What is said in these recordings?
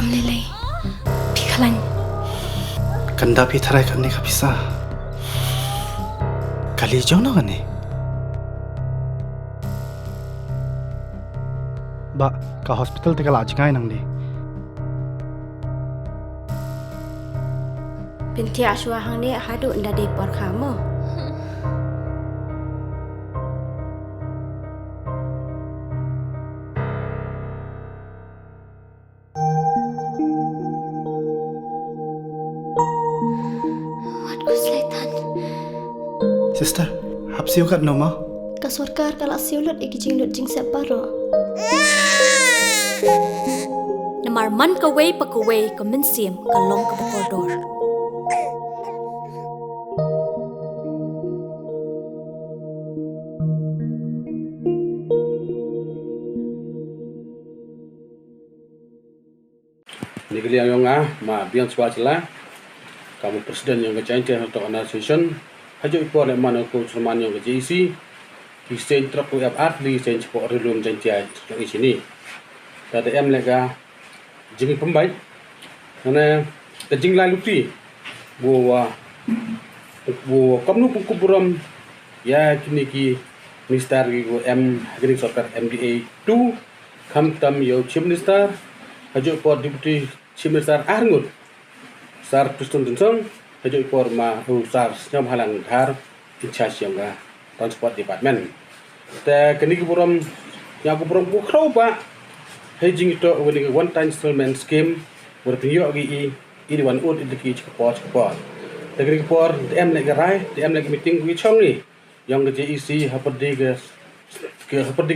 Lele, Pikalan. Kanda pitharai kan ni kapisa. Kali jauh na kan ni. Ba, ka hospital te kala ajngai nang ni. Binti aswa hang ni hadu nda de por kamu. Sister, hapsiu kat noma. Kasurkar kala siulut ikijing lut jing separo. Namar man kaway pagkaway kaminsim kalong kabakordor. Negeri yang ma biang swasta kamu presiden yang kecantik untuk organisation hajo ipo le mana ko seman yang ke JC kisen truk we art li sen cepo relum jantia yang sini tadi em lega jing pembai karena kejing lalu ti buwa kamnu pengkuburam ya kini ki minister go em gering sorkar MDA 2 kamtam yo chief minister hajo ipo deputy chief minister arngut sar tustun tensong hajo ipo ma usar nyam halang har in charge yang transport department ta kini kuburam yang kuburam bukrau ba hedging itu wani one time settlement scheme berpinyo gi i di wan ud idiki chkapot ta kini kupor em lagi rai em lagi meeting wi chong ni yang ke JEC haperdi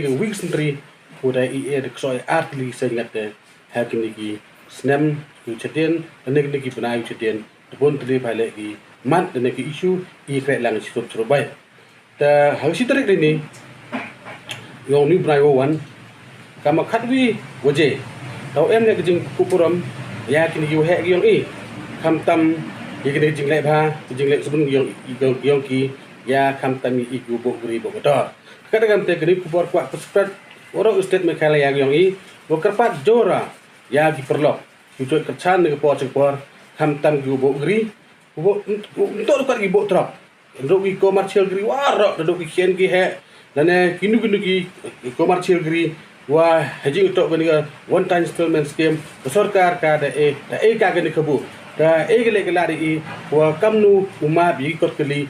ke week sentri udah i de ksoi artli sengat de hakini gi snem yu chetien ane ki punai chetien bon tri phale gi man de ki issue i kre lang chup chubai ta hausi tarik ni yong ni brai wan kama khatwi waje tau em ne jing kupuram ya kini yu he yong i kham tam ye kini jing le bha jing le subun yong ki ya kham tam i gu bo gri bo to kadang te kini kupor kwa spread oro state me khala ya yong i bo kerpat jora ya ki perlo Ucap kerchan dengan por ham tam gubo gri gubo untuk lukat gubo trap untuk gi komersial gri warok untuk gi kien gi he dan kinu gi komersial gri wah haji untuk gani one time settlement scheme sarkar ka da ka gani kabu da gele gelari wa kamnu uma bi kot kali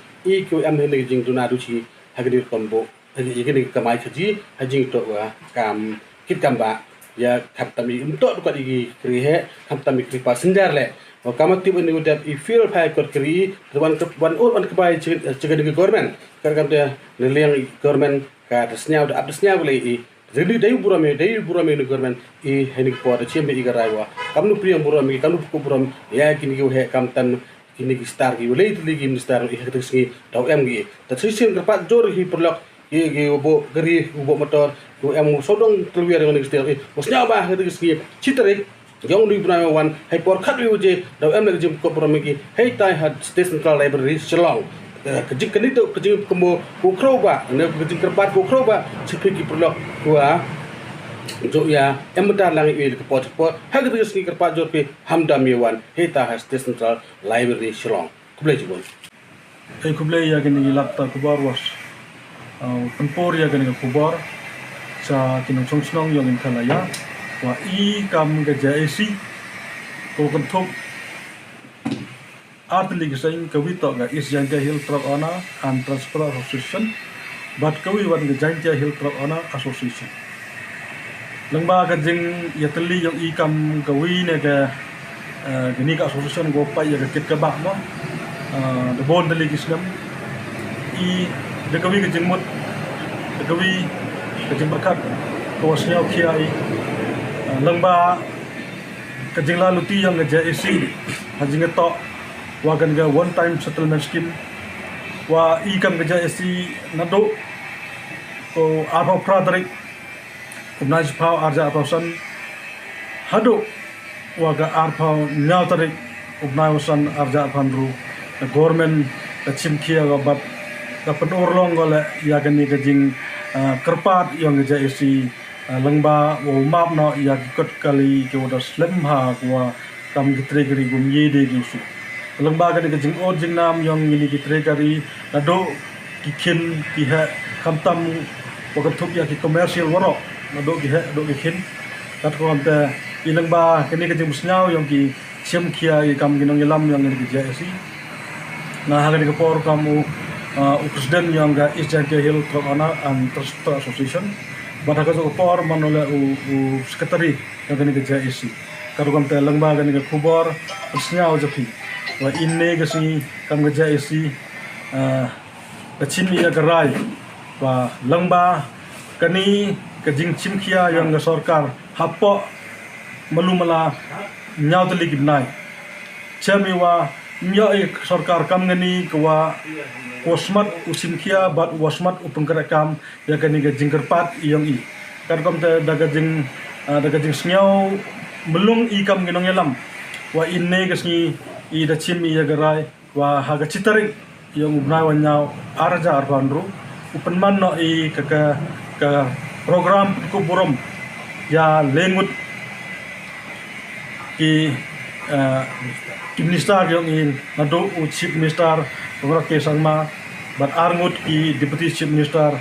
ko am ne jing tuna duchi hagni kombo gani kamai haji untuk wa kam kit kamba ya kaptami untuk dukat igi krihe kaptami kripa sendar le kamat tiba ni udah I feel pay kot kri wan kebai cegah dengan government karena dia neliang government ka desnya udah abdesnya boleh I jadi dayu burame ni government I henik por cembe iga raiwa kamnu priyam burame kamnu ko buram ya kini go he kamtan kini ki star ki boleh lagi minister I hetik tau em gi ta sisin kerpat jor hi perlok gi ubo geri ubo motor ku em sodong terluar dengan istir bosnya ba hetik ski citrik yang di Brunei wan hai por khat wi uje daw em lagi jim ko promeki hai tai had state central library Shillong kejik kini tu kejik kemo ukro ba ne kejik kerpat ukro ba cikki perlok wa jo ya em tar lang I ke pot ha ke ski kerpat jor pe hamdam yewan hai ta had state central library Shillong kublai jibon ai kublai ya gani lapta kubar was tempor ya gani kubar sa kinong chongsnong yang kalaya wa I kam ga JEC ko kontok artli ga sain kawito ga is Jaintia Hill Truck Owner and Transport Association but kawi wan ga Jaintia Hill Truck Owner Association langba ga jing yatli yang I kam kawi ne ga gani ka association go pa ya ga kit ka ba no the bond the legislation I de kawi ga jing mot de kawi ga jing berkat ko wasnya kiai langba kajing lalu ti yang JEC hajing to wagan ga one time settlement scheme wa I kam ga JEC nado ko arpa pradrik kumnaj pau arja pausan hado waga arpa nyatarik kumnaj arja pandru government da chimkia ga bab da penurlong gole ya gani kajing kerpat yang ga JEC lengba wo map no ya kot kali ke udah slim ha kwa kam gitre gari gum ye de gisu lengba ka de jing o jing nam yang ini gitre gari nado ki khin ki ha kam tam wa ka thup ya ki commercial waro nado ki ha do ki khin kat ko amta i lengba kini ka jing musnyau yang ki chem kia i kam ginong yelam yang ini ki JSC na ha ka por kamu presiden yang ga East Jaya Hill Club and Trust Association bata ka so por manole sekretari yang kini ke JSC karu kam te lengba kini ke kubor persnyau japi wa inne ke si kam ke JSC kachimi ya gerai wa lengba kini ke jing chimkia yang ke sarkar hapo melumala nyau teli kibnai chami wa nyo sarkar kam ngani kwa wasmat usimkia bat wasmat upengkerekam ya kani ke jingkerpat yang i kan kom te daga jing snyau melung i kam ginong yelam wa inne ke sni i da chim i ya garai wa haga citarik yang ubnai wanyau arja arbanru upenman no i ke program ku burom ya lengut ki minister yang in nado chief minister Pengurus Kesangma bat arngut ki deputy chief minister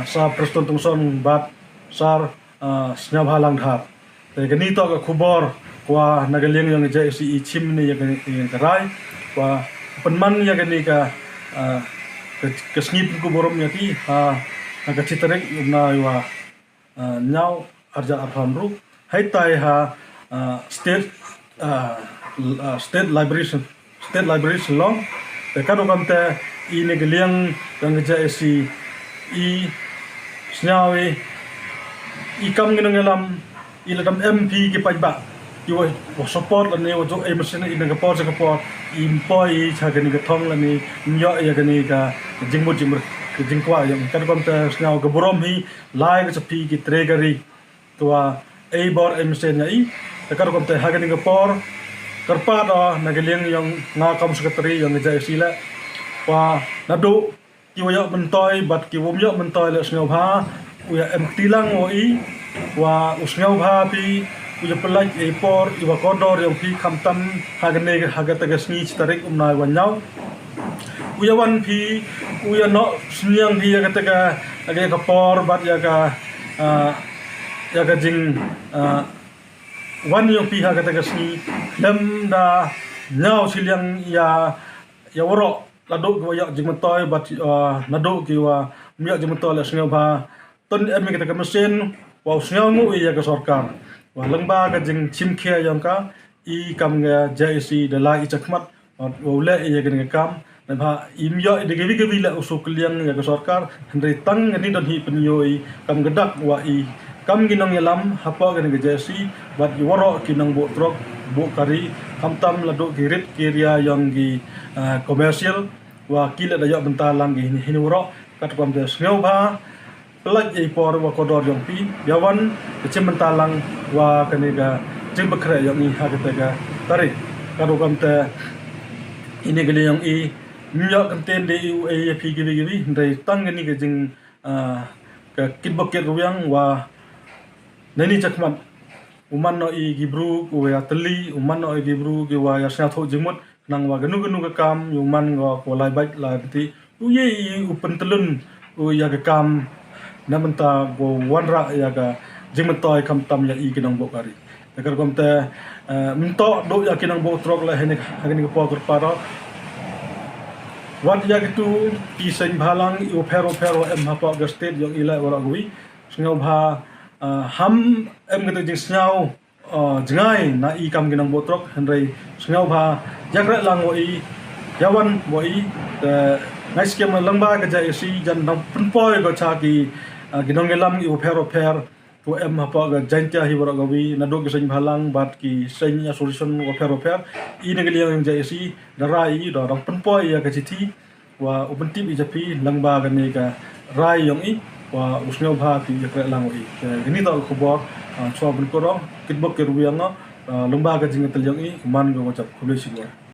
sa Preston Tungson bat sar Snyabhalang dhap te gani to ka khubor kwa nagaleng yang JSC chim ni yang karai kwa penman yang gani ka snip ku borom yaki ka citarek na wa nyau arja arhamru hai tai ha state library long kado kamte i negeliang yang JSC i snyawe i kam ginong yelam i ladam MP ki pajba i wa support lani wa jo emerson i nang support i employ chagani ka thong lani nyo ya gani ka jingmut ke jingkwa yang kado kamte snyaw ka borom hi lai ka chapi ki tregari tua e bor emerson ya i kado kamte hagani ka por karpa do nagaliang yang ngakam sekretari yang JSC la wa nado ki wa mentoy bat ki wom yo mentoy le sngaw bha uya tilang o i wa usngaw bha pi uya pelaj e por i wa kodor yang pi khamtam hagne hagata ga sni tarik umnai wanyau uya wan pi uya no sniang pi ya kata ga por bat ya ga jing wan yang pi hagata ga sni lem da nyau siliang ya woro lado ko ya jingmatoy bat nado ki wa miya jingmatoy la sngaw ba ton em kita ka mesin wa sngaw mu ya ka sarkar wa lengba ka jing chimkhia yang ka i kam ga JSC de la i chakmat wa le ya ka kam na ba imya de ge ge la usuk liang ya ka sarkar hendai tang ni don hi penyoi kam gedak wa i kam ginong yelam hapa ga JSC bat i woro kinang bo trok bo kari kamtam lado kirit kiria yang gi komersial wa kila dayak bentalang gi hini woro kat kam de sngaw ba pelaj ai por wa kodor yang pi yawan kecem bentalang wa kanega jing bekre yang i hagatega tarik kado kam te ini gele yang i nyak kenten de u ai pi gi ndai tang ni ke jing ka kitboket ruang wa nani chakman uman no i gibru ko ya teli uman no i gibru ge wa ya sa tho jingmut nang wa ganu ka kam uman go ko lai bai la ti u ye upen telun u ya ka kam namenta go wanra ya ka jingmut toy kam tam ya i kinang bo kari takar kom te minto do ya kinang bo trok la hene hagani ko por paro wat ya gitu ti sen bhalang i pero em hapa ga state yang ila wara gui sngaw bha ham em kata jing snyaw jengai na i kam ginang botrok hendrai snyaw bha jakra lang wo i yawan wo i ngai skem langba ka JSC jan dang punpoi go cha ki ginong gelam i upher to em hapa ga jantia hi wora gawi na do geseng bhalang bat ki senya solution upher i negeliang JSC darai do dang punpoi ya ka chithi wa upentip i japi langba ga ne ka rai yong i wa usngaw bha ti yakra lang i gini ta khobor chwa bun ko ro kitbok ke rubiang lomba ka jingatel yang i man go chap khule sigwa